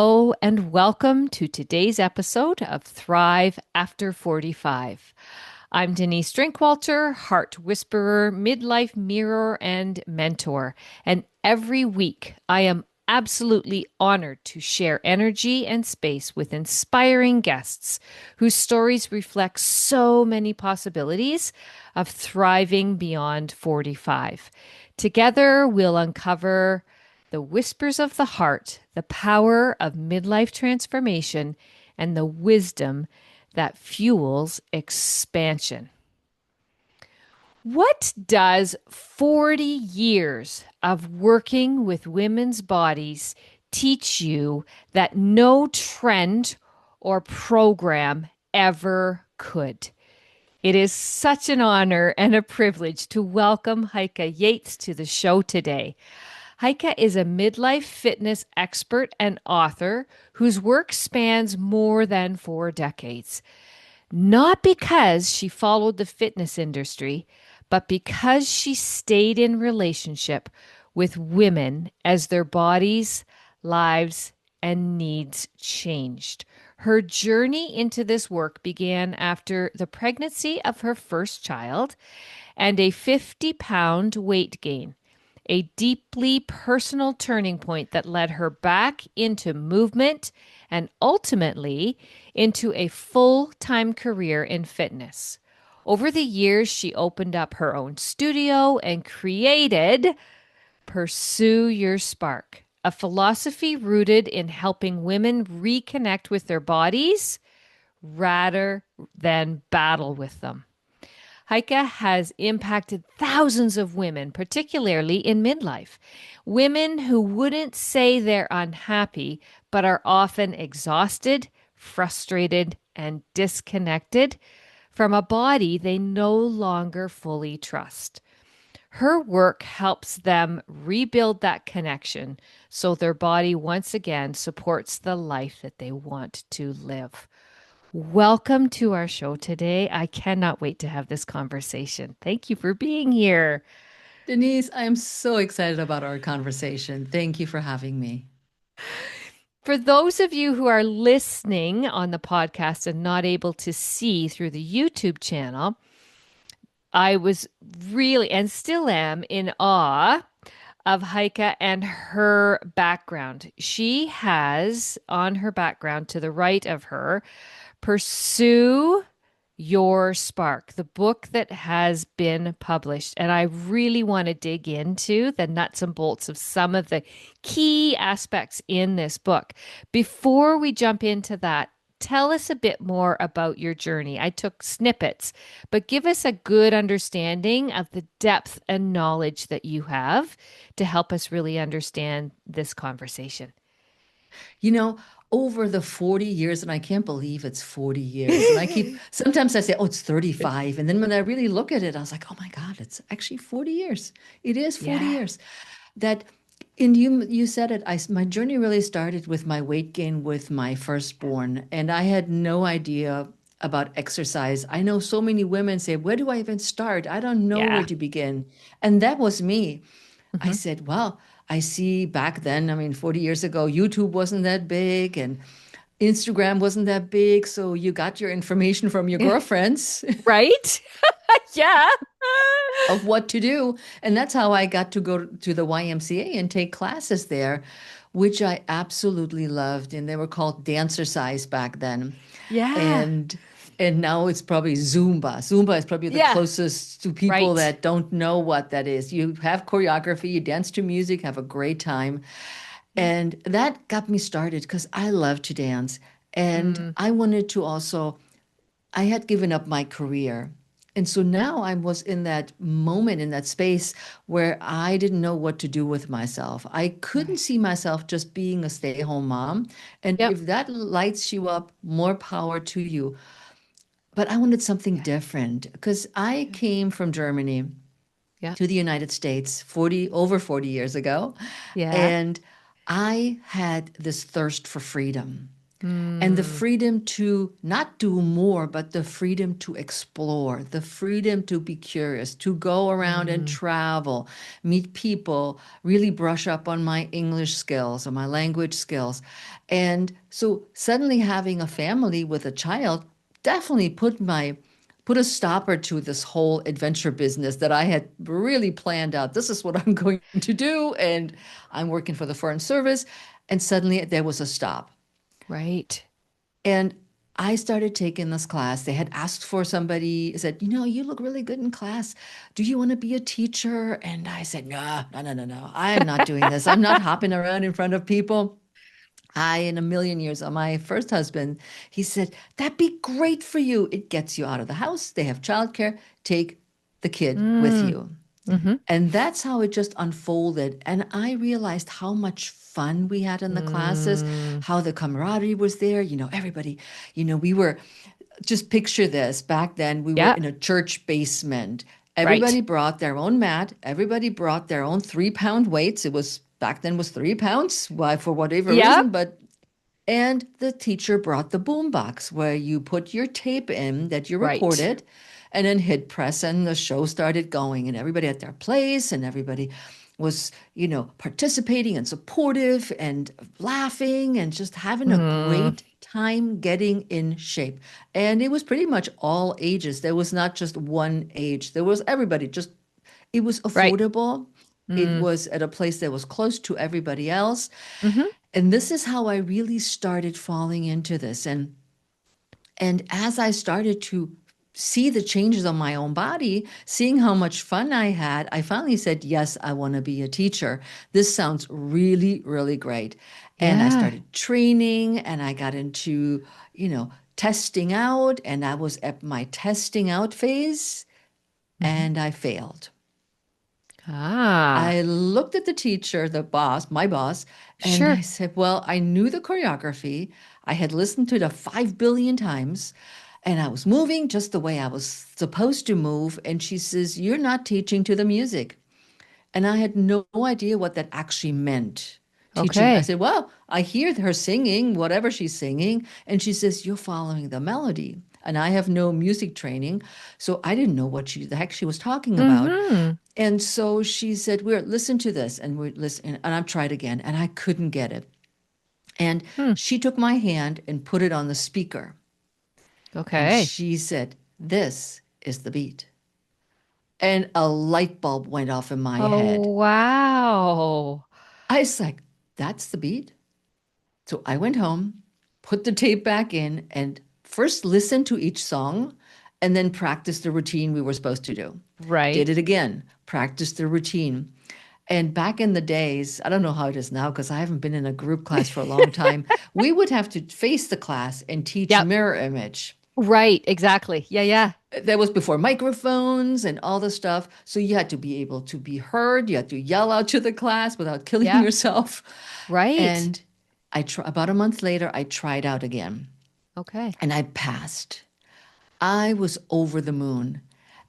Hello, and welcome to today's episode of Thrive After 45. I'm Denise Drinkwalter, heart whisperer, midlife mirror, and mentor. And every week, I am absolutely honored to share energy and space with inspiring guests whose stories reflect so many possibilities of thriving beyond 45. Together, we'll uncover the whispers of the heart, the power of midlife transformation, and the wisdom that fuels expansion. What does 40 years of working with women's bodies teach you that no trend or program ever could? It is such an honor and a privilege to welcome Heike Yates to the show today. Heike is a midlife fitness expert and author whose work spans more than 4 decades. Not because she followed the fitness industry, but because she stayed in relationship with women as their bodies, lives, and needs changed. Her journey into this work began after the pregnancy of her first child and a 50-pound weight gain, a deeply personal turning point that led her back into movement and ultimately into a full-time career in fitness. Over the years, she opened up her own studio and created Pursue Your Spark, a philosophy rooted in helping women reconnect with their bodies rather than battle with them. Heike has impacted thousands of women, particularly in midlife. Women who wouldn't say they're unhappy, but are often exhausted, frustrated, and disconnected from a body they no longer fully trust. Her work helps them rebuild that connection so their body once again supports the life that they want to live. Welcome to our show today. I cannot wait to have this conversation. Thank you for being here. Denise, I am so excited about our conversation. Thank you for having me. For those of you who are listening on the podcast and not able to see through the YouTube channel, I was really and still am in awe of Heike and her background. She has on her background to the right of her, Pursue Your Spark, the book that has been published. And I really want to dig into the nuts and bolts of some of the key aspects in this book. Before we jump into that, tell us a bit more about your journey. I took snippets, but give us a good understanding of the depth and knowledge that you have to help us really understand this conversation. You know, over the 40 years, and I can't believe it's 40 years. And sometimes I say, oh, it's 35. And then when I really look at it, I was like, oh my God, it's actually 40 years. It is 40 Yeah. years. That, and you said it, my journey really started with my weight gain with my firstborn. And I had no idea about exercise. I know so many women say, where do I even start? I don't know where Yeah. to begin. And that was me. I Mhm. said, well, I see back then, I mean, 40 years ago, YouTube wasn't that big and Instagram wasn't that big. So you got your information from your girlfriends Right? Yeah. of what to do. And that's how I got to go to the YMCA and take classes there, which I absolutely loved. And they were called Dancercise back then. Yeah. And and now it's probably Zumba. Zumba is probably the Yeah. closest to people Right. that don't know what that is. You have choreography, you dance to music, have a great time. And that got me started because I love to dance. And Mm, I wanted to also, I had given up my career. And so now I was in that moment, in that space where I didn't know what to do with myself. I couldn't right. see myself just being a stay-at-home mom. And Yep. if that lights you up, more power to you. But I wanted something Yeah. different because I Yeah. came from Germany Yeah. to the United States over 40 years ago. Yeah. And I had this thirst for freedom. and the Mm, freedom to not do more, but the freedom to explore, the freedom to be curious, to go around and mm. travel, meet people, really brush up on my English skills or my language skills. And so suddenly having a family with a child definitely put a stopper to this whole adventure business that I had really planned out. This is what I'm going to do, and I'm working for the Foreign Service. And suddenly there was a stop. Right. And I started taking this class. They had asked for somebody, said, you look really good in class. Do you want to be a teacher? And I said, no, no, no, no, no. I am not doing this. I'm not hopping around in front of people. In a million years, my first husband, he said, that'd be great for you. It gets you out of the house. They have childcare. Take the kid with Mm, you. mm-hmm. And that's how it just unfolded. And I realized how much fun we had in the classes, Mm, how the camaraderie was there. Everybody, we were, just picture this. Back then, we were yeah. in a church basement. Right. Everybody brought their own mat. Everybody brought their own 3 pound weights. It was back then was 3 pounds, why for whatever Yeah. reason, but and the teacher brought the boom box where you put your tape in that you Right. recorded and then hit press and the show started going and everybody at their place and everybody was, participating and supportive and laughing and just having a Mm, great time getting in shape. And it was pretty much all ages. There was not just one age. There was everybody just it was right. affordable. It Mm, was at a place that was close to everybody else. mm-hmm. And this is how I really started falling into this. And as I started to see the changes on my own body, seeing how much fun I had, I finally said, yes, I want to be a teacher. This sounds really, really great. And I Yeah. started training and I got into, testing out. And I was at my testing out phase Mm-hmm. and I failed. Ah, I looked at the teacher, the boss, my boss, and I sure. said, well, I knew the choreography. I had listened to it 5 billion times, and I was moving just the way I was supposed to move. And she says, you're not teaching to the music. And I had no idea what that actually meant. Teaching. I Okay. said, well, I hear her singing, whatever she's singing. And she says, you're following the melody. And I have no music training. So I didn't know what the heck she was talking about. Mm-hmm. And so she said, "We're listen to this," and we listen. And I tried again, and I couldn't get it. And Hmm. she took my hand and put it on the speaker, and Okay. she said, "This is the beat." And a light bulb went off in my head. Oh, wow. I was like, "That's the beat." So I went home, put the tape back in, and first listened to each song, and then practiced the routine we were supposed to do. Did Right. it again, practiced the routine. And back in the days, I don't know how it is now because I haven't been in a group class for a long time. We would have to face the class and teach Yep. mirror image. Right. Exactly. Yeah. Yeah. That was before microphones and all the stuff. So you had to be able to be heard. You had to yell out to the class without killing Yeah. yourself. Right. And about a month later, I tried out again Okay. and I passed. I was over the moon.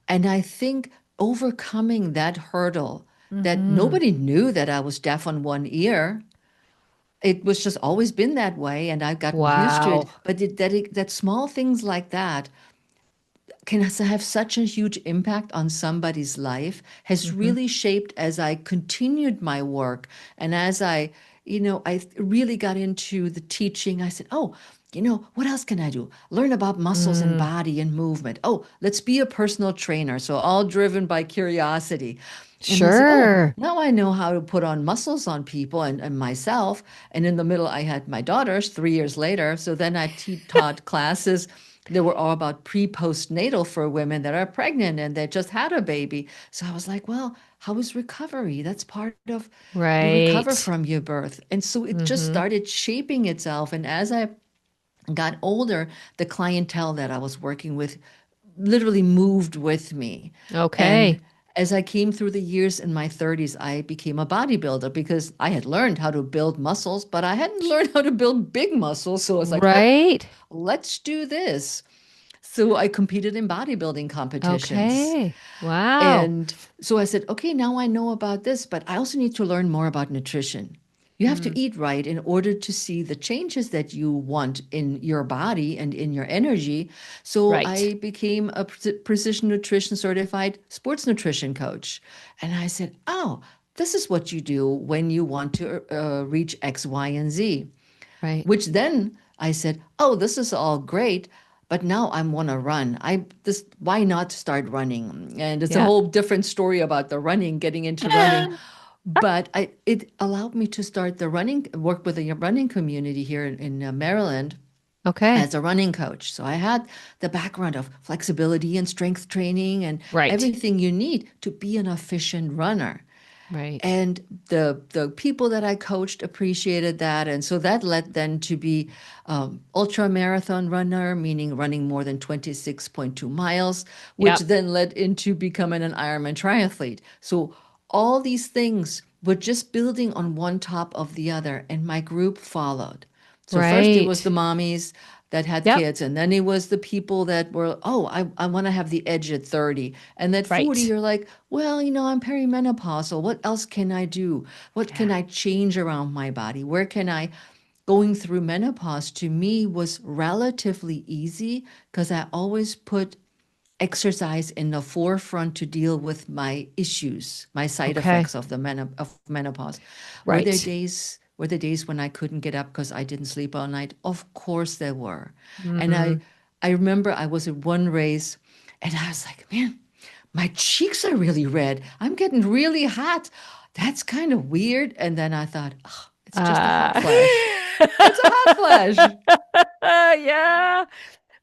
And I think overcoming that hurdle that Mm-hmm. nobody knew that I was deaf on one ear. It was just always been that way, and I've gotten used to it. Wow. But that small things like that can have such a huge impact on somebody's life has Mm-hmm. really shaped as I continued my work and as I really got into the teaching. I said, oh, what else can I do? Learn about muscles and Mm, body and movement. Oh, let's be a personal trainer. So all driven by curiosity. And I said, oh, sure. now I know how to put on muscles on people and myself. And in the middle, I had my daughters 3 years later. So then I taught classes that were all about pre-postnatal for women that are pregnant and that just had a baby. So I was like, well, how is recovery? That's part of you recover Right. from your birth. And so it just Mm-hmm. started shaping itself. And as I got older, the clientele that I was working with literally moved with me. And Okay. as I came through the years in my 30s, I became a bodybuilder because I had learned how to build muscles, but I hadn't learned how to build big muscles. So I was like, huh, Right. let's do this. So I competed in bodybuilding competitions. Okay. Wow. And so I said, okay, now I know about this, but I also need to learn more about nutrition. You have Mm. to eat right in order to see the changes that you want in your body and in your energy. So Right. I became a precision nutrition certified sports nutrition coach. And I said, oh, this is what you do when you want to reach X, Y, and Z. Right. Which then I said, oh, this is all great. But now I want to run. Why not start running? And it's a Yeah. whole different story about the running, getting into running. But it allowed me to start the running, work with a running community here in Maryland Okay. as a running coach. So I had the background of flexibility and strength training and Right. everything you need to be an efficient runner. Right. And the people that I coached appreciated that, and so that led then to be ultra marathon runner, meaning running more than 26.2 miles, which Yep. then led into becoming an Ironman triathlete. So all these things were just building on one top of the other, and my group followed. So first it was the Right. mommies that had Yep. kids, and then it was the people that were, oh, I want to have the edge at 30. And at 40, Right. you're like, well, I'm perimenopausal. What else can I do? What can Yeah. I change around my body? Where can I? Going through menopause to me was relatively easy because I always put exercise in the forefront to deal with my issues, my side Okay. effects of of menopause. Right. Were there days when I couldn't get up because I didn't sleep all night? Of course there were. And Mm. I remember I was at one race and I was like, man, my cheeks are really red. I'm getting really hot. That's kind of weird. And then I thought, oh, it's just a hot Uh, flash. It's a hot flash. yeah.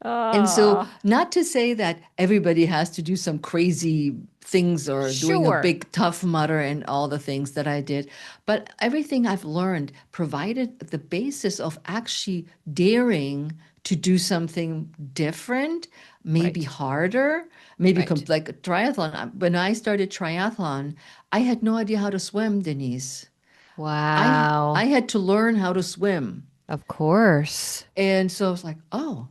And so, Oh, not to say that everybody has to do some crazy things or doing a sure. big tough mudder and all the things that I did, but everything I've learned provided the basis of actually daring to do something different, maybe Right. harder, maybe Right. like a triathlon. When I started triathlon, I had no idea how to swim, Denise. I Wow. had to learn how to swim. Of course. And so I was like, oh,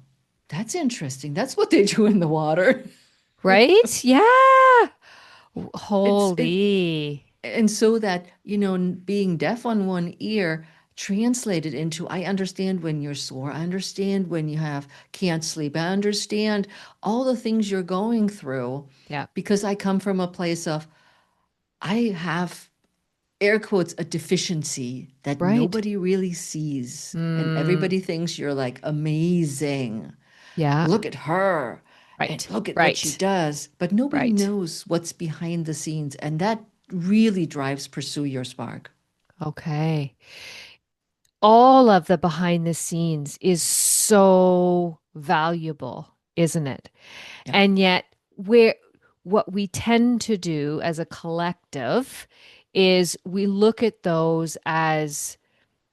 that's interesting. That's what they do in the water. Right? Yeah. It's it Holy. and so that, being deaf on one ear translated into I understand when you're sore. I understand when you have can't sleep. I understand all the things you're going through Yeah. because I come from a place of I have air quotes a deficiency that Right. nobody really sees and Mm. everybody thinks you're like amazing. Yeah. Look at her and Right. look at what she Right. does. But nobody Right. knows what's behind the scenes. And that really drives Pursue Your Spark. Okay. All of the behind the scenes is so valuable, isn't it? Yeah. And yet, where what we tend to do as a collective is we look at those as,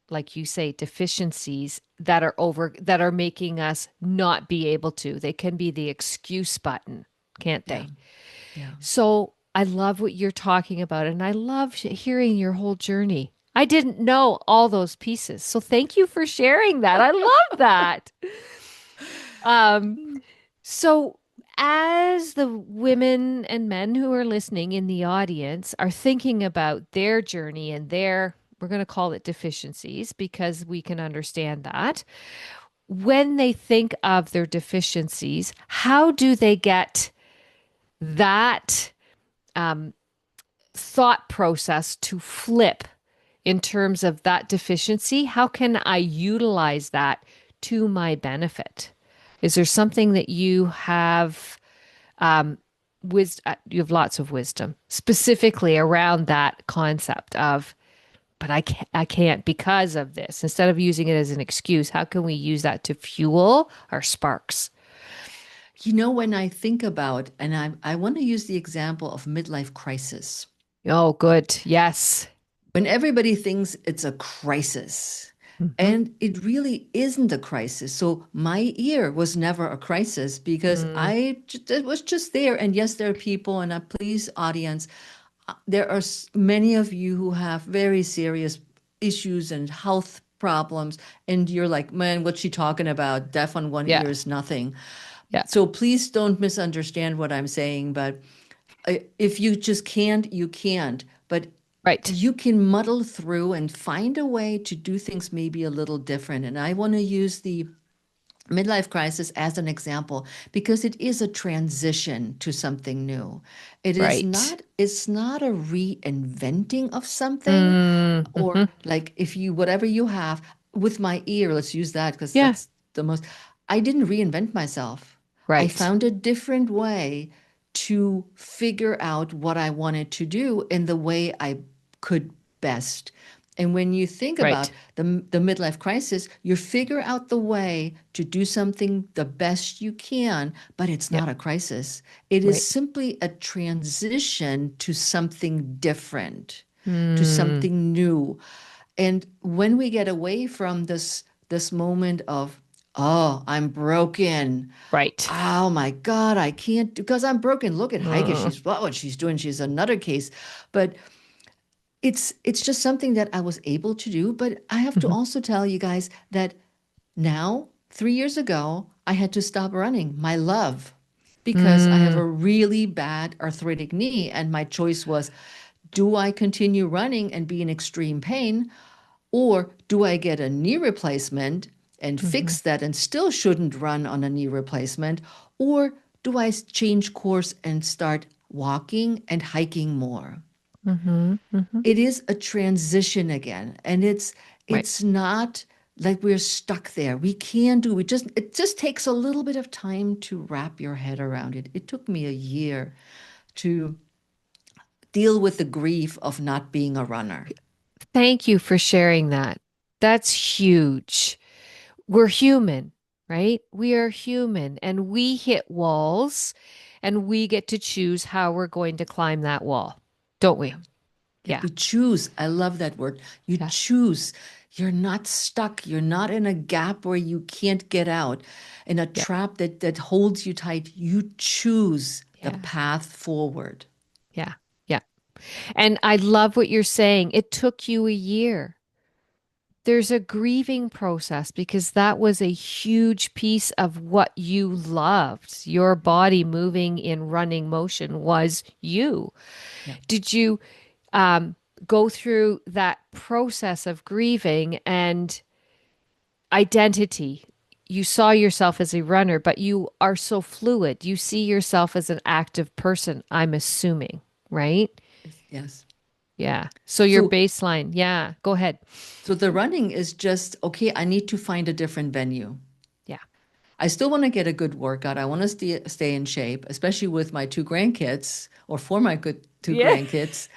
like you say, deficiencies that are making us not be able to. They can be the excuse button, can't Yeah. they? Yeah. So I love what you're talking about, and I love hearing your whole journey. I didn't know all those pieces. So thank you for sharing that. I love that. Um, so, as the women and men who are listening in the audience are thinking about their journey and we're going to call it deficiencies because we can understand that. When they think of their deficiencies, how do they get that thought process to flip in terms of that deficiency? How can I utilize that to my benefit? Is there something that you have you have lots of wisdom specifically around that concept of, but I can't because of this. Instead of using it as an excuse, how can we use that to fuel our sparks? When I think about, and I want to use the example of midlife crisis, Oh, good. Yes. when everybody thinks it's a crisis, Hmm. and it really isn't a crisis. So my year was never a crisis because Mm, it was just there. And yes, there are people, and please, audience, there are many of you who have very serious issues and health problems, and you're like, man, what's she talking about? Deaf on one yeah. ear is nothing. Yeah. So please don't misunderstand what I'm saying, but if you just can't, you can't. But Right. you can muddle through and find a way to do things maybe a little different. And I want to use the midlife crisis as an example because it is a transition to something new. Right. It's not a reinventing of something, or Mm-hmm. like if you whatever you have with my ear, let's use that because Yeah. that's the most. I didn't reinvent myself. I Right. found a different way to figure out what I wanted to do in the way I could best. And when you think about Right. the midlife crisis, you figure out the way to do something the best you can, but it's Yep. not a crisis. It is Right. simply a transition to something different, to Mm. something new. And when we get away from this moment of, oh, I'm broken. Right. Oh my God, I can't because I'm broken. Look at Heike. Mm. She's what she's doing. She's another case. But it's just something that I was able to do. But I have to Mhm. also tell you guys that now, 3 years ago, I had to stop running, my love, because I have Mm. a really bad arthritic knee. And my choice was, do I continue running and be in extreme pain, or do I get a knee replacement and Mhm. fix that and still shouldn't run on a knee replacement? Or do I change course and start walking and hiking more? Mhm. Mhm. It is a transition again, and Right. it's not like we're stuck there. We can do we just it just takes a little bit of time to wrap your head around it. It took me a year to deal with the grief of not being a runner. Thank you for sharing that. That's huge. We're human, right? We are human and we hit walls and we get to choose how we're going to climb that wall, don't we? Yeah. Yeah, Yeah. we choose. I love that word. You Yeah. choose. You're not stuck. You're not in a gap where you can't get out, in a Yeah. trap that holds you tight. You choose the Yeah. path forward. Yeah. Yeah. And I love what you're saying. It took you a year. There's a grieving process because that was a huge piece of what you loved. Your Yeah. body moving in running motion was you. Yeah. Did you um, go through that process of grieving and identity? You saw yourself as a runner, but you are so fluid. You see yourself as an active person, I'm assuming, right? Yes. Yeah. So your So baseline, yeah, go ahead. so the running is just, okay, I need to find a different venue. Yeah. I still want to get a good workout. I want to stay in shape, especially with my two grandkids or for my good two Yeah. grandkids.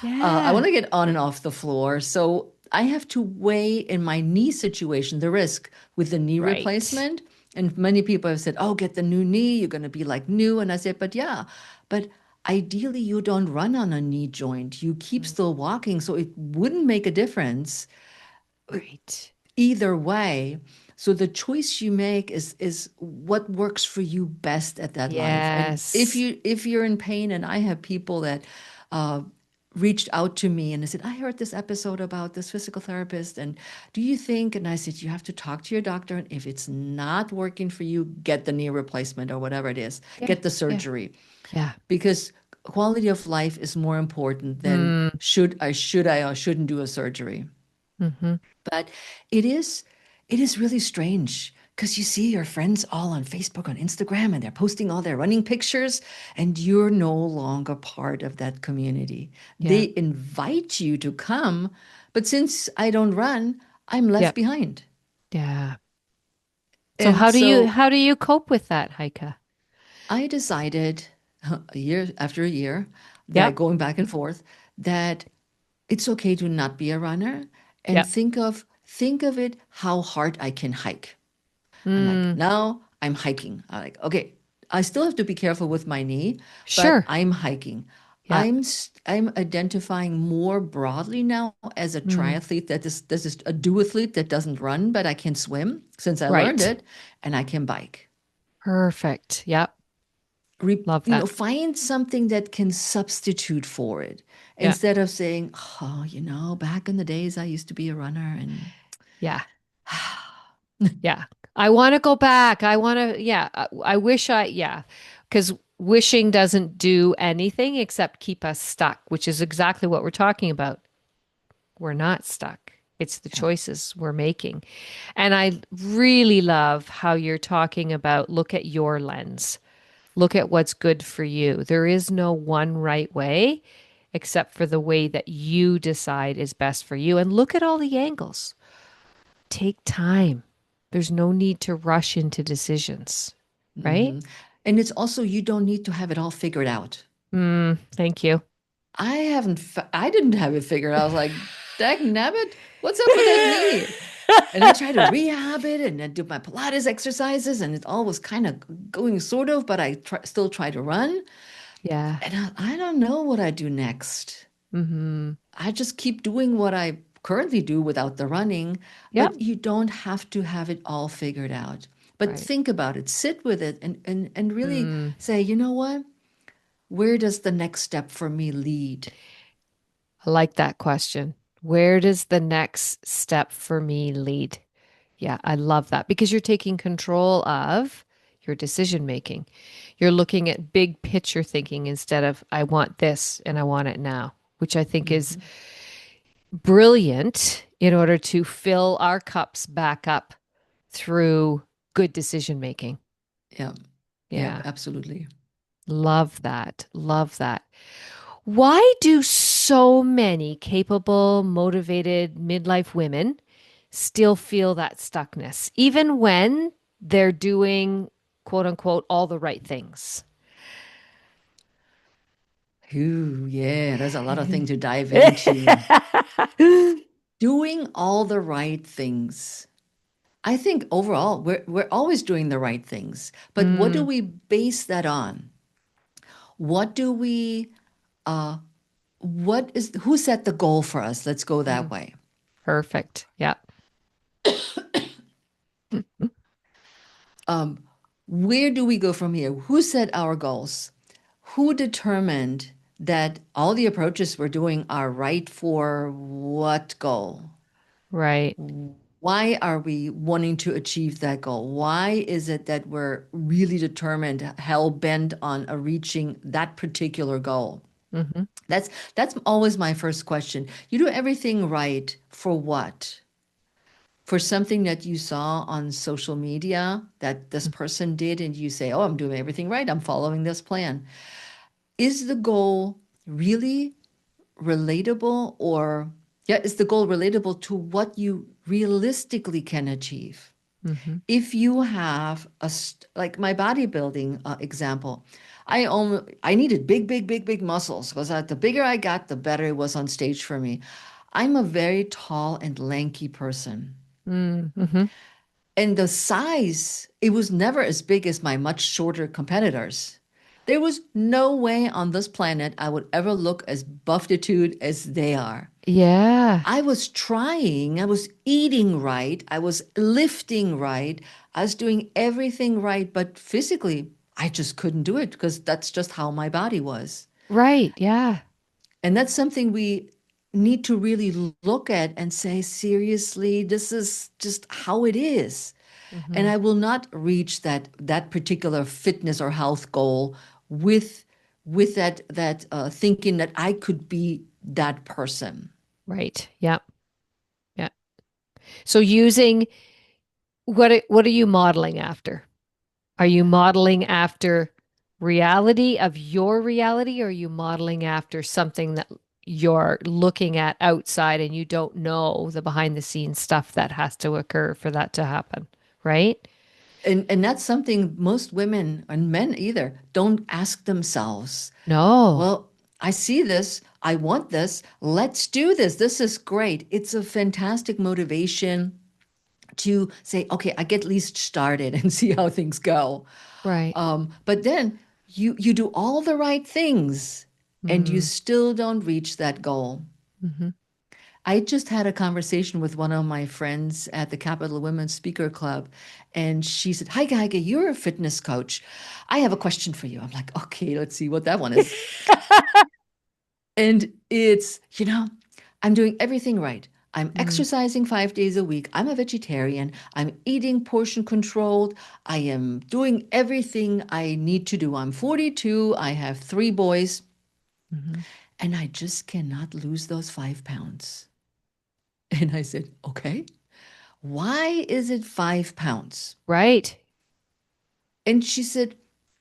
I want Yeah. to get on and off the floor. So I have to weigh in my knee situation the risk with the knee Right. replacement. And many people have said, oh, get the new knee. You're going to be like new. And I said, but yeah, but ideally you don't run on a knee joint. You keep Mm. still walking. So it wouldn't make a difference Right. either way. So the choice you make is what works for you best at that life. And Yes. if you're in pain, and I have people that uh, reached out to me and they said, I heard this episode about this physical therapist, and do you think? And I said, you have to talk to your doctor, and if it's not working for you, get the knee replacement or whatever it is, Yeah. get the Yeah. surgery, Yeah. because quality of life is more important than Mm. should I or shouldn't do a surgery. Hmm. But it is it is really strange because you see your friends all on Facebook, on Instagram, and they're posting all their running pictures, and you're no longer part of that community. Yeah. They invite you to come, but since I don't run, I'm left Yep. behind. Yeah. So And so how do you cope with that, Heike? I decided a year after a year that Yep. going back and forth that it's okay to not be a runner and Yep. think of it how hard I can hike. I'm like, Mm. now I'm hiking. I'm like, okay, I still have to be careful with my knee, but Sure. I'm hiking. Yeah. I'm identifying more broadly now as a Mm. triathlete that is this is a duathlete that doesn't run, but I can swim since I learned Right. it, and I can bike. Perfect. Yep. Love that. Find something that can substitute for it Yeah. instead of saying, oh, back in the days I used to be a runner and Yeah. Yeah. I want to go back. I want to, yeah. I wish yeah. Because wishing doesn't do anything except keep us stuck, which is exactly what we're talking about. We're not stuck. It's the Yeah. choices we're making. And I really love how you're talking about look at your lens. Look at what's good for you. There is no one right way except for the way that you decide is best for you. And look at all the angles. Take time. There's no need to rush into decisions, right? Hmm. And it's also, you don't need to have it all figured out. Thank you. I didn't have it figured out. I was like, dag nabbit, what's up with that knee? And I tried to rehab it and then do my Pilates exercises, and it all was kind of going sort of, but still try to run. Yeah. And I don't know what I do next. Mm-hmm. I just keep doing what I currently do without the running, Yep. but you don't have to have it all figured out. But Right. think about it, sit with it, and really Mm. say, you know what? Where does the next step for me lead? I like that question. Where does the next step for me lead? Yeah, I love that because you're taking control of your decision making. You're looking at big picture thinking instead of, I want this and I want it now, which I think is Hmm. brilliant in order to fill our cups back up through good decision making. Yeah, yeah, Yeah, absolutely. love that. Love that. Why do so many capable, motivated midlife women still feel that stuckness, even when they're doing quote unquote all the right things? Ooh, yeah, there's a lot of things to dive into. Doing all the right things. I think overall we're always doing the right things. But what do Mm, we base that on? What do we uh what is who set the goal for us? Let's go that mhm. way. Perfect. Yeah. Um where do we go from here? Who set our goals? Who determined that all the approaches we're doing are right for what goal? Right. Why are we wanting to achieve that goal? Why is it that we're really determined, hell bent on reaching that particular goal? Hmm. That's that's always my first question. You do everything right for what? For something that you saw on social media that this person did, and you say, "Oh, I'm doing everything right. I'm following this plan." Is the goal really relatable, or yeah, is the goal relatable to what you realistically can achieve? Hmm. If you have like my bodybuilding example, I needed big muscles because the bigger I got, the better it was on stage for me. I'm a very tall and lanky person. Mm-hmm. And the size, it was never as big as my much shorter competitors. There was no way on this planet I would ever look as buffitude as they are. Yeah. I was trying, I was eating right, I was lifting right, I was doing everything right, but physically, I just couldn't do it because that's just how my body was. Right. Yeah. And that's something we need to really look at and say, seriously, this is just how it is. And Hmm. I will not reach that particular fitness or health goal with with that thinking that I could be that person. Right. Yeah. Yeah. So using what are you modeling after? Are you modeling after reality of your reality, or are you modeling after something that you're looking at outside and you don't know the behind the scenes stuff that has to occur for that to happen? Right? And that's something most women and men either don't ask themselves. No. Well, I see this, I want this, let's do this. This is great. It's a fantastic motivation to say, okay, I get at least started and see how things go. Right. But then you do all the right things and you Mm. still don't reach that goal. Hmm. I just had a conversation with one of my friends at the Capital Women's Speaker Club, and she said, Heike, you're a fitness coach. I have a question for you. I'm like, okay, let's see what that one is. And it's, I'm doing everything right. I'm Mm. exercising 5 days a week. I'm a vegetarian. I'm eating portion controlled. I am doing everything I need to do. I'm 42. I have 3 boys, Hmm. and I just cannot lose those 5 pounds. And I said, okay, why is it 5 pounds? Right. And she said,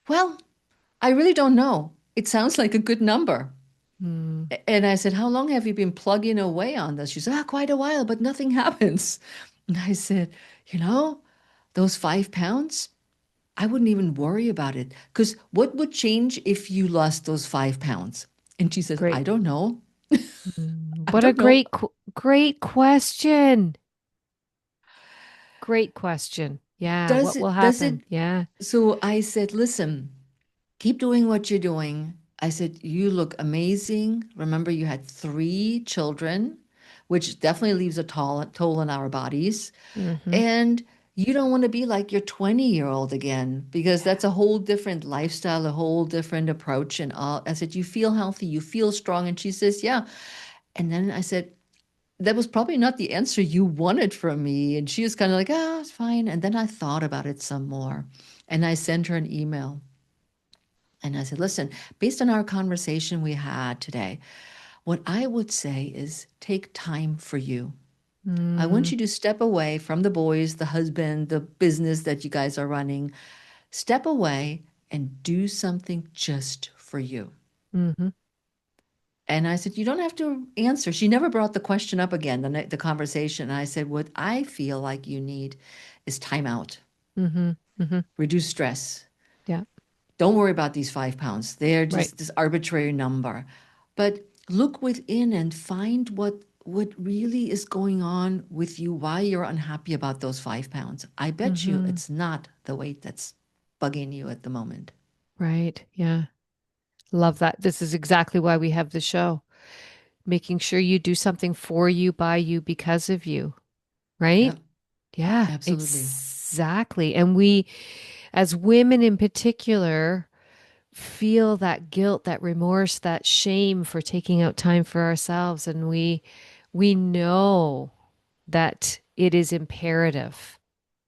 well, I really don't know. It sounds like a good number. Mm, And I said, how long have you been plugging away on this? She said, ah, quite a while, but nothing happens. And I said, you know, those 5 pounds, I wouldn't even worry about it. Because what would change if you lost those 5 pounds? And she says, I great. don't know. I What a don't know. great question. Great question. Yeah. Does What will it, does happen? it? Yeah. So I said, listen, keep doing what you're doing. I said, you look amazing. Remember, you had 3 children, which definitely leaves a toll on our bodies. Hmm. And you don't want to be like your 20-year-old again because that's a whole different lifestyle, a whole different approach. And all. I said, you feel healthy, you feel strong. And she says, yeah. And then I said, that was probably not the answer you wanted from me. And she was kind of like, ah, it's fine. And then I thought about it some more. And I sent her an email. And I said, listen, based on our conversation we had today, what I would say is take time for you. I want Mm, you to step away from the boys, the husband, the business that you guys are running. Step away and do something just for you. hmm. And I said, you don't have to answer. She never brought the question up again, the conversation. And I said, what I feel like you need is time out, Hmm. Hmm. reduce stress. Yeah. Don't worry about these 5 pounds. They're Right. just this arbitrary number. But look within and find what really is going on with you, why you're unhappy about those 5 pounds. I bet you Hmm. it's not the weight that's bugging you at the moment. Right. Yeah. Love that. This is exactly why we have the show. Making sure you do something for you, by you, because of you. Right? Yep, Yeah, absolutely. exactly. And we, as women in particular, feel that guilt, that remorse, that shame for taking out time for ourselves. And we know that it is imperative.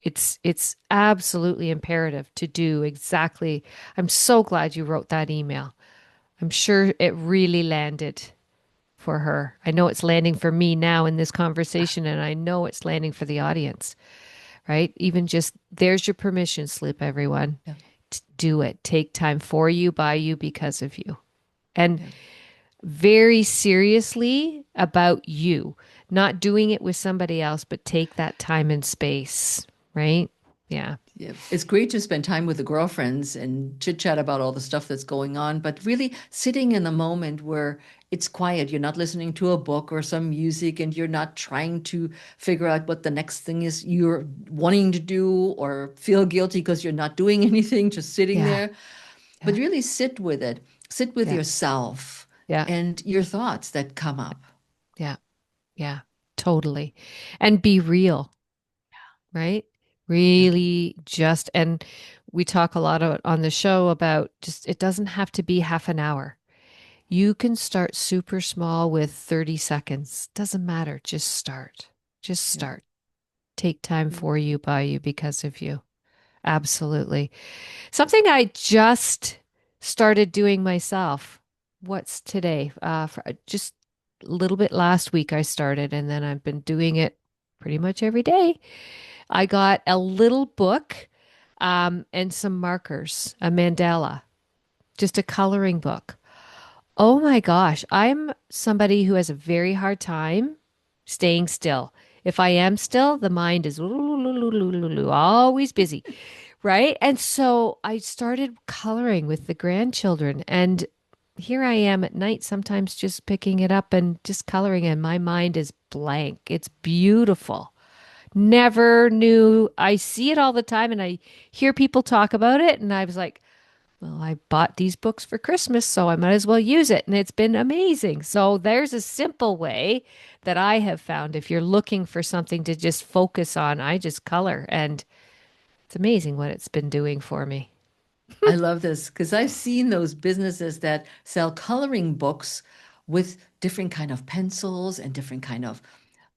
It's absolutely imperative to do exactly. I'm so glad you wrote that email. I'm sure it really landed for her. I know it's landing for me now in this conversation, and I know it's landing for the audience, right? Even just there's your permission slip, everyone. Yeah, Do it. Take time for you, by you, because of you. And yeah. very seriously about you, not doing it with somebody else, but take that time and space, right? Yeah. Yeah, it's great to spend time with the girlfriends and chit chat about all the stuff that's going on, but really sitting in the moment where it's quiet. You're not listening to a book or some music, and you're not trying to figure out what the next thing is you're wanting to do or feel guilty because you're not doing anything, just sitting Yeah. there. But Yeah. really sit with it, sit with Yeah. yourself Yeah. and your thoughts that come up. Yeah. Yeah. Totally. And be real, right? Yeah, Really just, and we talk a lot on the show about just, it doesn't have to be half an hour. You can start super small with 30 seconds. Doesn't matter. Just start. Just yeah, start. Take time yeah. for you, by you, because of you. Absolutely. Something I just started doing myself. What's today? For just a little bit last week I started, and then I've been doing it pretty much every day. I got a little book and some markers, a mandala, just a coloring book. Oh my gosh, I'm somebody who has a very hard time staying still. If I am still, the mind is always busy, right? And so I started coloring with the grandchildren, and here I am at night, sometimes just picking it up and just coloring, and my mind is blank. It's beautiful. Never knew. I see it all the time, and I hear people talk about it, and I was like, well, I bought these books for Christmas, so I might as well use it. And it's been amazing. So there's a simple way that I have found. If you're looking for something to just focus on, I just color. And it's amazing what it's been doing for me. I love this because I've seen those businesses that sell coloring books with different kind of pencils and different kind of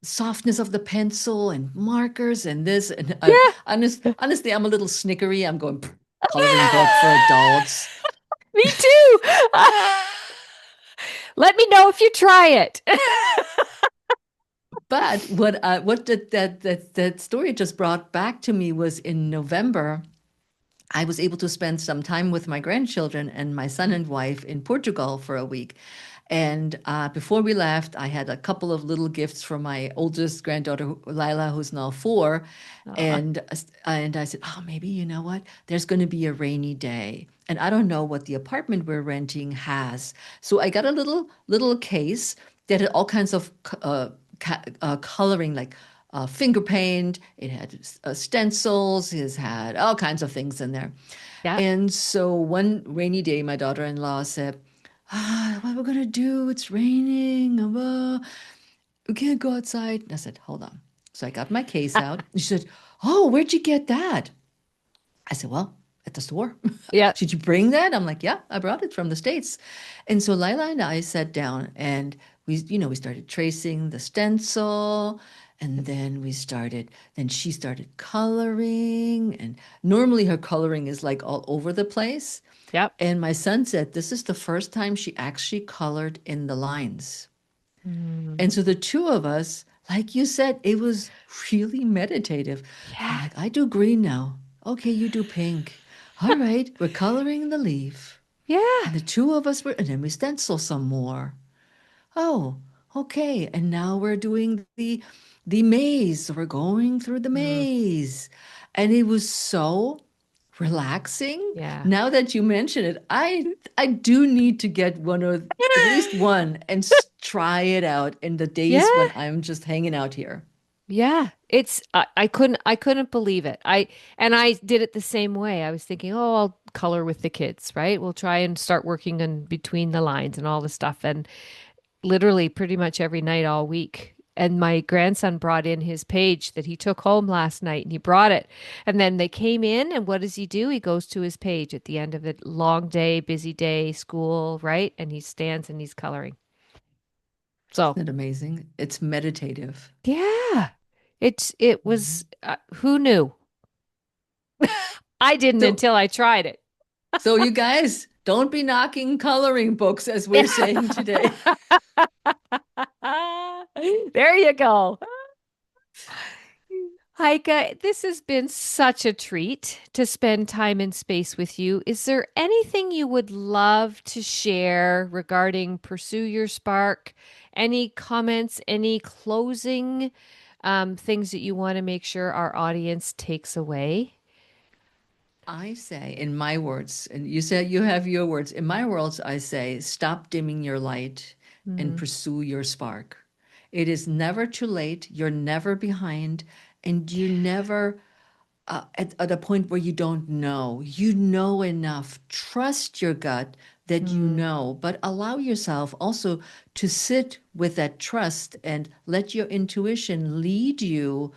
softness of the pencil and markers and this. And Yeah. honestly, I'm a little snickery. I'm going, "Pff, coloring book for adults." Me too. Let me know if you try it. But what that story just brought back to me was in November, I was able to spend some time with my grandchildren and my son and wife in Portugal for a week. And before we left, I had a couple of little gifts from my oldest granddaughter, Lila, who's now 4. Aw. And I said, oh, maybe you know what? There's going to be a rainy day, and I don't know what the apartment we're renting has. So I got a little case that had all kinds of coloring, like finger paint. It had stencils. It had all kinds of things in there. Yeah. And so one rainy day, my daughter-in-law said, what are we gonna do? It's raining. We can't go outside. And I said, hold on. So I got my case out. And she said, oh, where'd you get that? I said, well, at the store. Yeah. Did you bring that? I'm like, yeah, I brought it from the States. And so Lila and I sat down and we started tracing the stencil. And then she started coloring. And normally her coloring is like all over the place. Yep. And my son said this is the first time she actually colored in the lines. Mm. And so the two of us, like you said, it was really meditative. I'm Yeah. like, I do green now. Okay, you do pink. All right, we're coloring the leaf. Yeah. And the two of us were, and then we stencil some more. Oh, okay. And now we're doing the maze. So we're going through the Mm. maze. And it was so relaxing. Yeah. Now that you mention it, I do need to get one or at least one and try it out in the Yeah. days when I'm just hanging out here. Yeah. I couldn't believe it. I did it the same way. I was thinking, oh, I'll color with the kids, right? We'll try and start working on between the lines and all the stuff. And literally pretty much every night all week. And my grandson brought in his page that he took home last night and he brought it. And then they came in, and what does he do? He goes to his page at the end of a long day, busy day, school, right? And he stands and he's coloring. So, Isn't it amazing? It's meditative. yeah, it was, Mhm. who knew? I didn't So, until I tried it. so you guys don't be knocking coloring books as we're saying today. There you go. Heike, this has been such a treat to spend time and space with you. Is there anything you would love to share regarding Pursue Your Spark? Any comments, any closing things that you want to make sure our audience takes away? I say, in my words, and you said you have your words. In my words, I say, stop dimming your light and Mm, pursue your spark. It is never too late. You're never behind, and you never at a point where you don't know. You know enough. Trust your gut that you mm, know, but allow yourself also to sit with that trust and let your intuition lead you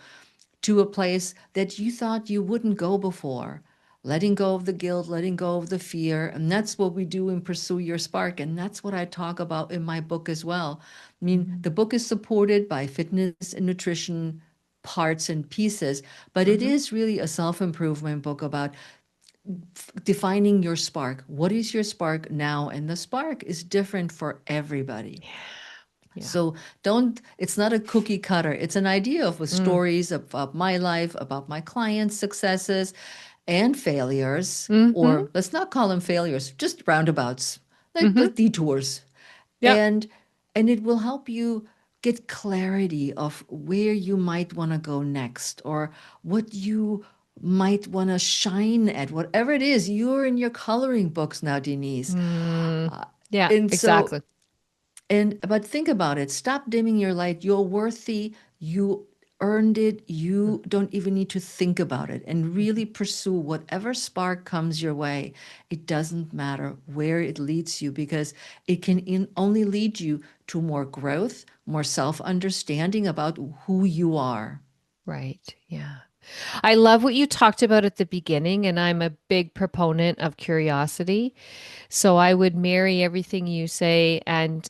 to a place that you thought you wouldn't go before. Letting go of the guilt, letting go of the fear. And that's what we do in Pursue Your Spark. And that's what I talk about in my book as well. I mean, mm, the book is supported by fitness and nutrition parts and pieces, but it mhm. is really a self improvement book about defining your spark. What is your spark now? And the spark is different for everybody. Yeah. So it's not a cookie cutter. It's an idea of Mm, stories of my life, about my clients' successes and failures, mm-hmm, or let's not call them failures, just roundabouts, mm-hmm. like detours. Yep. And and it will help you get clarity of where you might want to go next or what you might want to shine at, whatever it is. You're in your coloring books now, Denise. Mm, Uh, yeah, and so exactly. but think about it. Stop dimming your light. You're worthy. You earned it. Mm, You don't even need to think about it and really pursue whatever spark comes your way. It doesn't matter where it leads you because it can only lead you to more growth, more self-understanding about who you are. right. Yeah. I love what you talked about at the beginning, and I'm a big proponent of curiosity. So I would marry everything you say and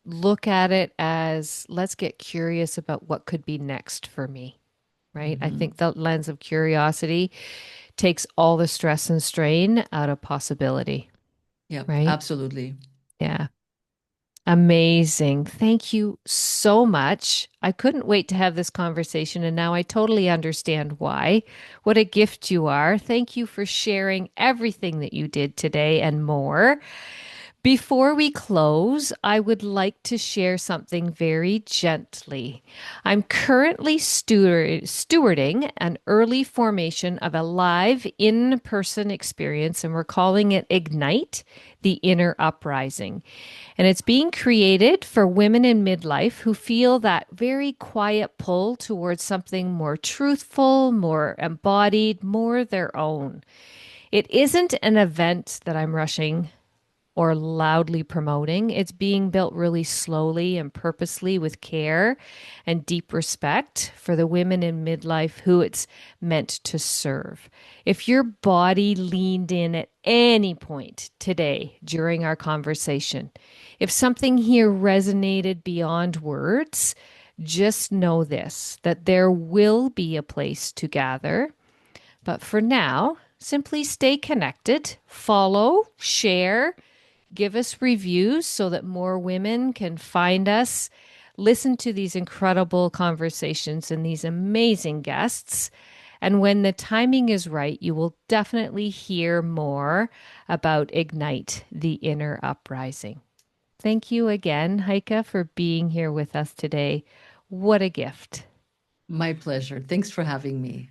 look at it as let's get curious about what could be next for me, right? I Mhm. think the lens of curiosity takes all the stress and strain out of possibility, Yep, right? absolutely. Yeah. Amazing. Thank you so much. I couldn't wait to have this conversation, and now I totally understand why. What a gift you are. Thank you for sharing everything that you did today and more. Before we close, I would like to share something very gently. I'm currently stewarding an early formation of a live in person experience, and we're calling it Ignite, the Inner Uprising. And it's being created for women in midlife who feel that very quiet pull towards something more truthful, more embodied, more their own. It isn't an event that I'm rushing or loudly promoting. It's being built really slowly and purposely with care and deep respect for the women in midlife who it's meant to serve. If your body leaned in at any point today during our conversation, if something here resonated beyond words, just know this that there will be a place to gather. But for now, simply stay connected, follow, share, give us reviews so that more women can find us, listen to these incredible conversations and these amazing guests. And when the timing is right, you will definitely hear more about Ignite, the Inner Uprising. Thank you again, Heike, for being here with us today. What a gift. My pleasure. Thanks for having me.